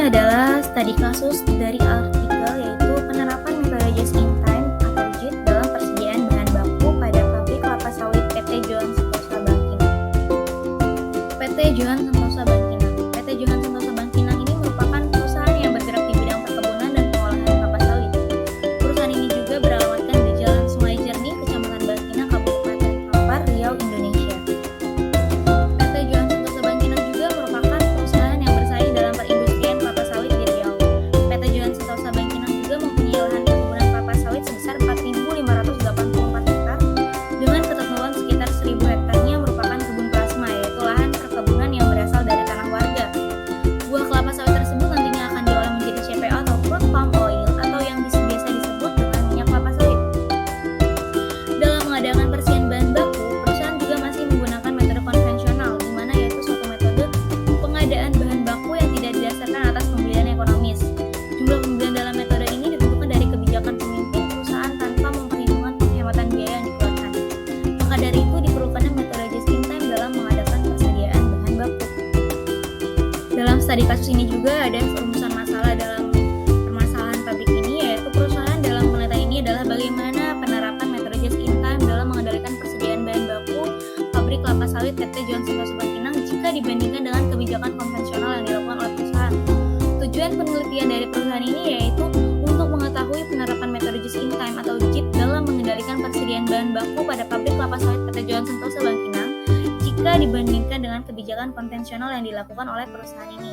ini adalah studi kasus dari artikel yaitu penerapan metode just in time atau JIT dalam persediaan bahan baku pada pabrik kelapa sawit PT Johan Sentosa Bangkinang. PT Johan Sentosa Bangkinang. PT Johan Sentosa Bangkinang ini merupakan perusahaan yang bergerak di bidang perkebunan dan pengolahan kelapa sawit. Perusahaan ini juga beralamatkan di Jalan Sungai Jernih, Kecamatan Bangkinang, Kabupaten Kampar, Riau, Indonesia. PT Johan Sentosa Bangkinang juga merupakan perusahaan yang bersaing dalam perindustrian kelapa sawit di Riau. PT Johan Sentosa Bangkinang juga mempunyai lahan perkebunan kelapa sawit sebesar 4.584 hektar dengan ketentuan sekitar 1.000 hektarnya merupakan kebun plasma, yaitu lahan perkebunan yang berasal dari tanah warga. Buah kelapa sawit tersebut nantinya akan diolah menjadi CPO atau crude palm oil atau yang biasa disebut dengan minyak kelapa sawit. Dalam mengadakan persediaan bahan baku, perusahaan juga masih menggunakan metode konvensional, di mana yaitu suatu metode pengadaan bahan baku yang tidak didasarkan atas pembelian ekonomis. Jumlah pembelian dalam metode ini ditentukan dari kebijakan pemimpin perusahaan tanpa memperhitungkan penghematan biaya yang dikeluarkan. Maka dari itu diperlukannya metode just in time dalam mengadakan persediaan bahan baku. Dalam studi kasus ini juga ada perumusan masalah dalam permasalahan pabrik ini, yaitu perusahaan dalam penelitian ini adalah bagaimana penerapan metode just in time dalam mengendalikan persediaan bahan baku pabrik kelapa sawit PT Johan Sentosa Bangkinang jika dibandingkan dengan kebijakan konvensional yang dilakukan oleh perusahaan. Tujuan penelitian dari perusahaan ini yaitu untuk mengetahui penerapan metode just in time atau JIT dalam mengendalikan persediaan bahan baku pada pabrik kelapa sawit PT Johan Sentosa Bangkinang jika dibandingkan dengan kebijakan konvensional yang dilakukan oleh perusahaan ini.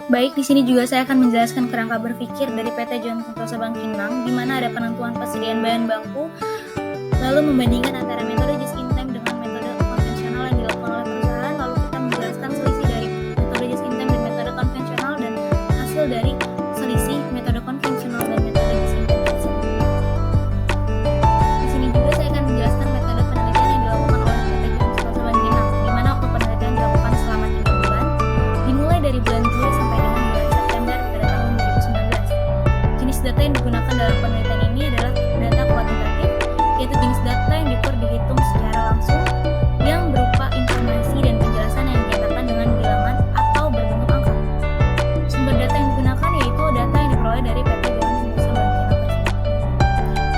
Baik, di sini juga saya akan menjelaskan kerangka berpikir dari PT Johan Sentosa Bangkinang, di mana ada penentuan persediaan bahan baku, lalu membandingkan antara metode just in time dengan metode konvensional yang dilakukan oleh perusahaan, lalu kita menjelaskan selisih dari metode just in time dan metode konvensional dan hasil dari selisih metode konvensional dan metode just in time tersebut. Di sini juga saya akan menjelaskan metode penelitian yang dilakukan oleh PT Johan Sentosa Bangkinang, di mana waktu penelitian dilakukan selama 3 bulan, dimulai dari bulan Juli sampai dengan bulan September pada tahun 2019. Jenis data yang digunakan dalam penelitian ini adalah data kuantitatif, yaitu jenis data yang dihitung secara langsung, yang berupa informasi dan penjelasan yang dinyatakan dengan bilangan atau berbentuk angka. Sumber data yang digunakan yaitu data yang diperoleh dari PT Johan Sentosa Bangkinang tersebut.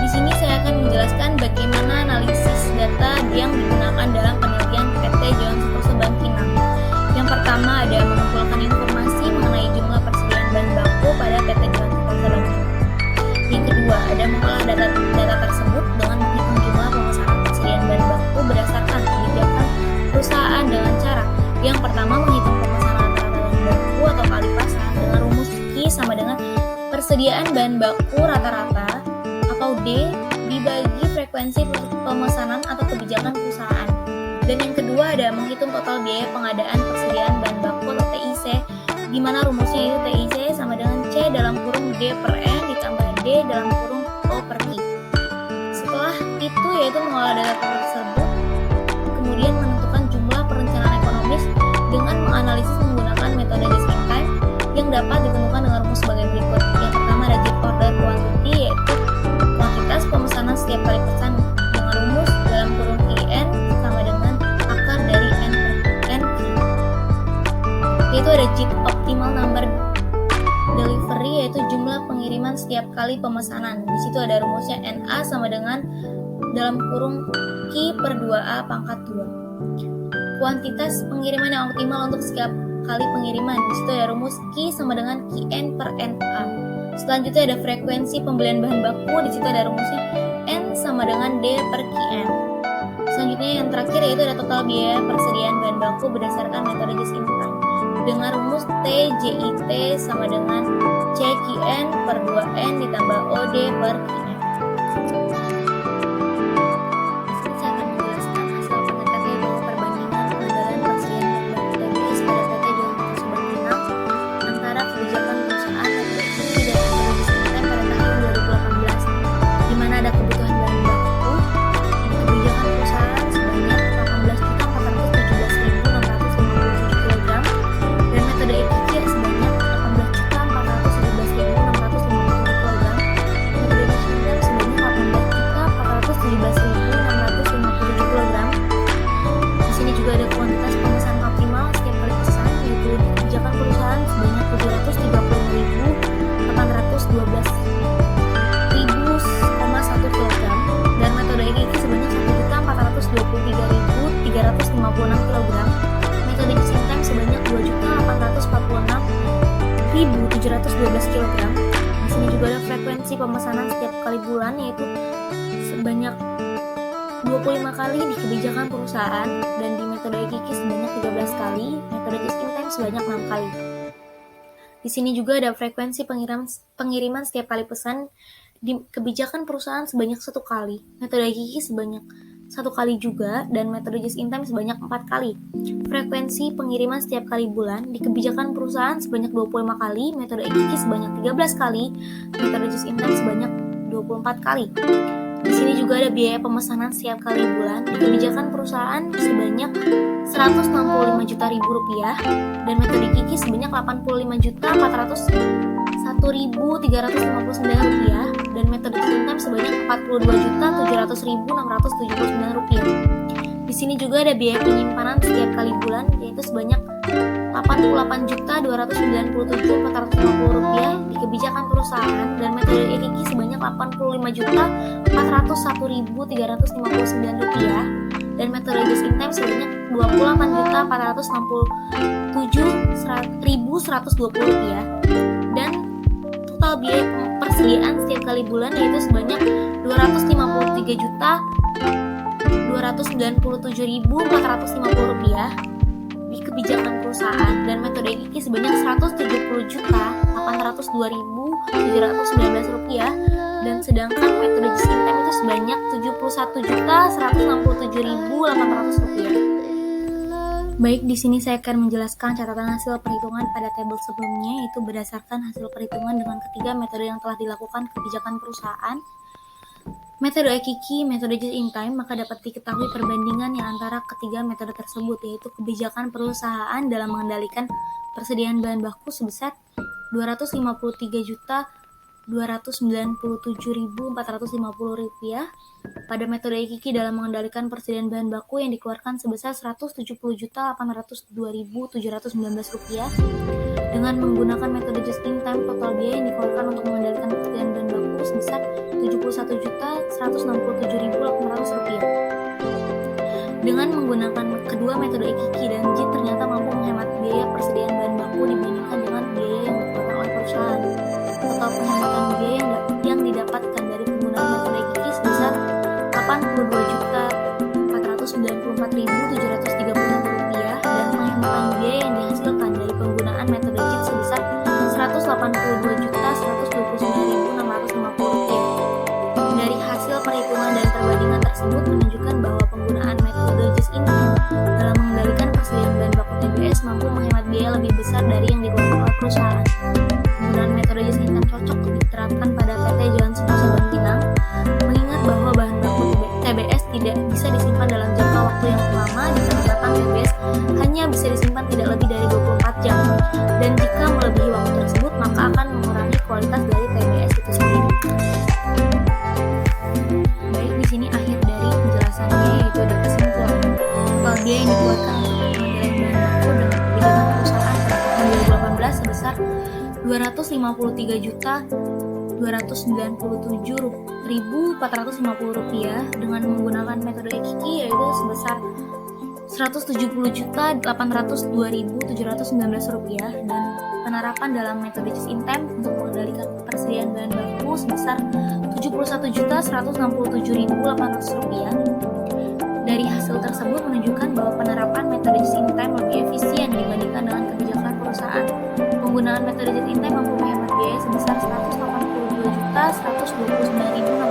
Di sini saya akan menjelaskan bagaimana analisis data yang digunakan dalam penelitian PT Johan Sentosa Bangkinang. Yang pertama ada mengumpulkan informasi mengenai jumlah persediaan bahan baku pada PT Johan Sentosa Bangkinang. Yang kedua ada mengolah data tersebut dengan menghitung jumlah pemesanan persediaan bahan baku berdasarkan kebijakan perusahaan dengan cara yang pertama menghitung pemesanan rata-rata bahan baku atau kali pasang dengan rumus Q sama dengan persediaan bahan baku rata-rata atau D dibagi frekuensi pemesanan atau kebijakan perusahaan. Dan yang kedua ada menghitung total biaya pengadaan persediaan bahan baku atau TIC, di mana rumusnya itu TIC sama dengan C dalam kurung D per N ditambah D dalam kurung O per I. Setelah itu yaitu mengolah data tersebut, kemudian menentukan jumlah perencanaan ekonomis dengan menganalisis menggunakan metode just in time yang dapat ditentukan dengan rumus sebagai berikut. Yang pertama ada JIT order quantity, yaitu kuantitas pemesanan setiap kali pesan dengan rumus dalam kurung IN sama dengan akar dari N per N. Yaitu ada JIT optimal number delivery, yaitu jumlah pengiriman setiap kali pemesanan. Di situ ada rumusnya NA sama dengan dalam kurung Q per 2A pangkat 2. Kuantitas pengiriman yang optimal untuk setiap kali pengiriman. Di situ ada rumus Q sama dengan QN per NA. Selanjutnya ada frekuensi pembelian bahan baku. Di situ ada rumusnya N sama dengan D per QN. Selanjutnya yang terakhir yaitu ada total biaya persediaan bahan baku berdasarkan metode just in time dengan rumus TJIT sama dengan CQN per 2N ditambah OD per QN. Di sini saya akan menjelaskan hasil penelitian bahwa perbandingan pengendalian persediaan bahan baku TBS pada PT Johan Sentosa Bangkinang antara kebijakan perusahaan dan produksi dan metode just in time pada tahun 2018, di mana ada kebutuhan bahan baku di kebijakan perusahaan sebanyak 18.417.657 kg dan metode EPIKIR sebanyak 18.411.657 kg, metode just in 1.712 kg. Di sini juga ada frekuensi pemesanan setiap kali bulan, yaitu sebanyak 25 kali di kebijakan perusahaan, dan di metode e-Kiki sebanyak 13 kali, metode just in time sebanyak 6 kali. Di sini juga ada frekuensi pengiriman setiap kali pesan di kebijakan perusahaan sebanyak 1 kali, metode e-Kiki sebanyak 1 kali juga, dan metode just in time sebanyak 4 kali. Frekuensi pengiriman setiap kali bulan di kebijakan perusahaan sebanyak 25 kali, metode e-Kiki sebanyak 13 kali, metode just in time sebanyak 24 kali. Di sini juga ada biaya pemesanan setiap kali bulan di kebijakan perusahaan sebanyak 165 juta rupiah, dan metode Kiki sebanyak 85.401.359 rupiah, dan metode Intam sebanyak 42.700.679 rupiah. Di sini juga ada biaya penyimpanan setiap kali bulan, yaitu sebanyak 88.297.450 rupiah di kebijakan perusahaan, dan metode e-Kiki sebanyak 85.401.359 rupiah, dan metode just in time sebanyak 28.467.120 rupiah, dan total biaya persediaan setiap kali bulan yaitu sebanyak 253.297.450 rupiah di kebijakan perusahaan, dan metode e-Kiki sebanyak 170.802.719 rupiah, dan sedangkan metode just in time itu sebanyak 71.167.800 rupiah. Baik, di sini saya akan menjelaskan catatan hasil perhitungan pada tabel sebelumnya, yaitu berdasarkan hasil perhitungan dengan ketiga metode yang telah dilakukan kebijakan perusahaan. Metode e-Kiki, metode just in time, maka dapat diketahui perbandingan yang antara ketiga metode tersebut, yaitu kebijakan perusahaan dalam mengendalikan persediaan bahan baku sebesar 253.297.450 rupiah. Pada metode e-Kiki dalam mengendalikan persediaan bahan baku yang dikeluarkan sebesar 170.802.719 rupiah. Dengan menggunakan metode just in time, total biaya yang dikeluarkan untuk mengendalikan persediaan bahan baku sebesar 71.167.800 rupiah. Dengan menggunakan kedua metode e-Kiki dan JIT ternyata mampu menghemat biaya persediaan bahan baku dibandingkan dengan biaya yang dikeluarkan oleh perusahaan. Total penghematan biaya yang didapatkan dari penggunaan metode e-Kiki sebesar 82.494.736 rupiah, dan penghematan biaya yang dihasilkan dari penggunaan metode JIT sebesar 182.129.650 rupiah. Dari hasil perhitungan dan perbandingan tersebut menunjukkan bahwa penggunaan metode just in time dalam mengendalikan persediaan bahan baku TBS mampu menghemat biaya lebih besar dari yang dikeluarkan oleh perusahaan. Penggunaan metode just in time cocok diterapkan pada PT Jalan Sentosa Bangkinang, mengingat bahwa bahan baku TBS tidak bisa disimpan dalam jangka waktu yang lama jika penerapan TBS hanya bisa disimpan tidak lebih dari 24 jam, dan jika melebihi waktu tersebut maka akan mengurangi kualitas dari TBS itu sendiri. Baik, di sini akhir dari penjelasannya, yaitu ada kesimpulan. Total biaya yang dikeluarkan untuk pengendalian bahan baku dengan kebijakan perusahaan pada tahun 2018 sebesar 253.297.450 rupiah, dengan menggunakan metode e-Kiki yaitu sebesar 170.802.719 rupiah, dan penerapan dalam metode just in time untuk mengendalikan persediaan bahan baku sebesar 71.167.800 rupiah. Dari hasil tersebut menunjukkan bahwa penerapan metode just in time lebih efisien dibandingkan dengan kebijakan perusahaan. Penggunaan metode just in time mampu menghemat biaya sebesar 182.129.650